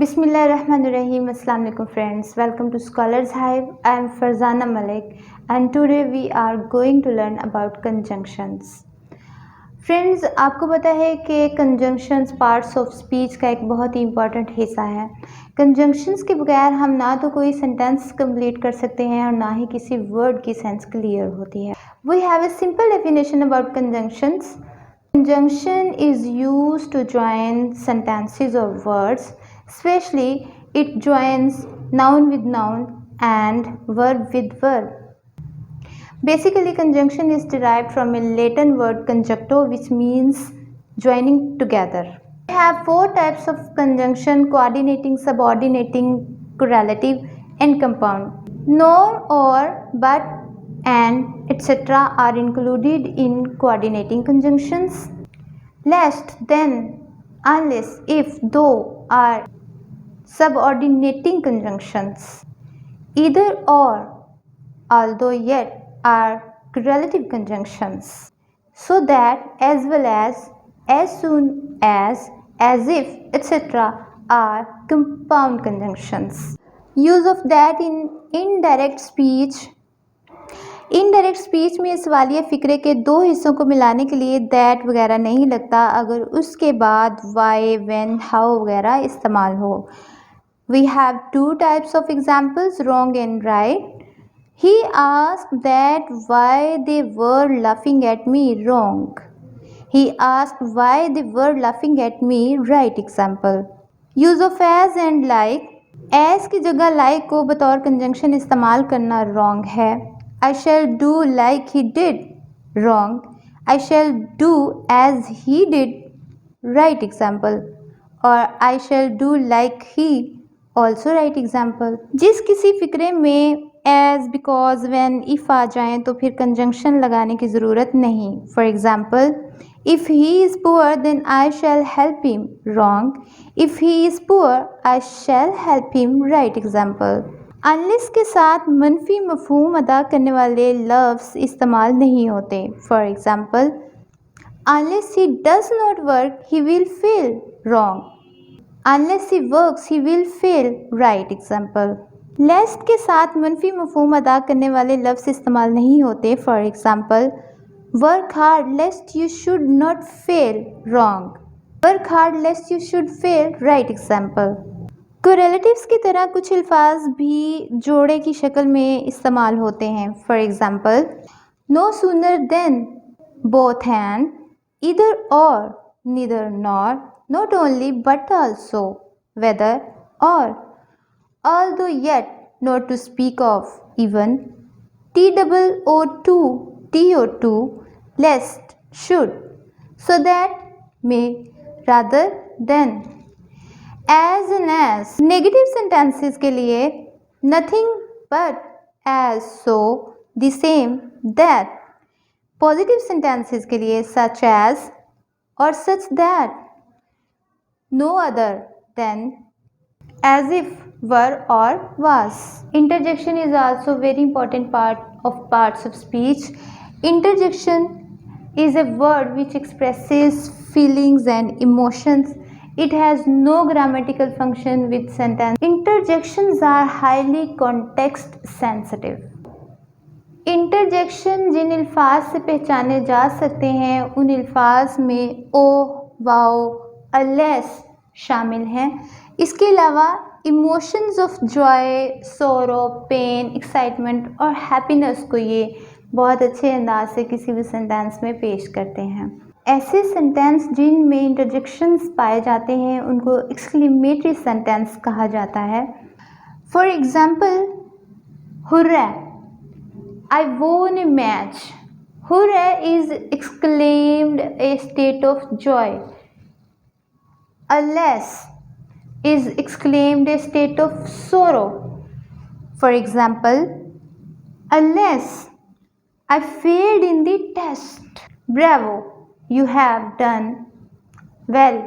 Bismillahirrahmanirrahim. Assalamu alaikum friends. Welcome to Scholars Hive. I am Farzana Malik and today we are going to learn about conjunctions. Friends, आपको पता है कि conjunctions parts of speech का एक बहुत ही important हिस्सा है। कंजंक्शंस के बगैर हम ना तो कोई सेंटेंस कंप्लीट कर सकते हैं और ना ही किसी वर्ड की सेंस क्लियर होती है। We have a simple definition about conjunctions. Conjunction is used to join sentences or words, especially it joins noun with noun and verb with verb. Basically, conjunction is derived from a Latin word conjuncto, which means joining together. We have four types of conjunction: coordinating, subordinating, correlative, and compound. Nor, or, but, and, etc. are included in coordinating conjunctions. Lest, then, unless, if, though are subordinating conjunctions. Either or, although yet are correlative conjunctions. So that, as well as soon as if, etc. are compound conjunctions. Use of that in indirect speech. Indirect speech में सवालिया फ़िक्रे के दो हिस्सों को मिलाने के लिए that वगैरह नहीं लगता अगर उसके बाद वाई, व्हेन, हाउ वगैरह इस्तेमाल हो। We have two types of examples, wrong and right. He asked that why they were laughing at me, wrong. He asked why they were laughing at me, right example. Use of as and like. As की जगह like को बतौर conjunction इस्तेमाल करना wrong है. I shall do like he did, wrong. I shall do as he did, right example. Or I shall do like he, also right example. जिस किसी फिक्रे में as, because, when, if आ जाएं तो फिर कंजंक्शन लगाने की ज़रूरत नहीं. For example, if he is poor then I shall help him, wrong. If he is poor I shall help him, right example. Unless के साथ मनफी मफहूम अदा करने वाले लफ्ज़ इस्तेमाल नहीं होते. For example, unless he does not work he will fail, wrong. Unless he works he will fail, right example. Lest के साथ मनफी मफहूम अदा करने वाले लफ्ज़ इस्तेमाल नहीं होते. For example, work hard lest you should not fail, wrong. Work hard lest you should fail, right example. Correlatives की तरह कुछ अल्फाज भी जोड़े की शक्ल में इस्तेमाल होते हैं. For example, no sooner than, both and, either or, neither nor, not only but also, whether or, although yet, not to speak of, even, TOO2, TO2, lest, should, so that, may, rather, than. As and as. Negative sentences के लिए nothing but, as, so, the same, that. Positive sentences के लिए such as और such that, no other than, as if, were और was. Interjection is also very important part of parts of speech. Interjection is a word which expresses feelings and emotions. It has no grammatical function with sentence. Interjections are highly context sensitive. Interjection जिन अल्फाज से पहचाने जा सकते हैं उन अल्फाज में ओ, वाओ, अलेस शामिल हैं. इसके अलावा इमोशंस ऑफ जॉय, सोरो, पेन, एक्साइटमेंट और हैप्पीनेस को ये बहुत अच्छे अंदाज से किसी भी सेंटेंस में पेश करते हैं. ऐसे सेंटेंस जिनमें इंटरजेक्शंस पाए जाते हैं उनको एक्सक्लेमेटरी सेंटेंस कहा जाता है. For example, hurrah, I won a match. Hurrah is exclaimed a state of joy. Alas is exclaimed a state of sorrow. For example, alas I failed in the test. Bravo, you have done well.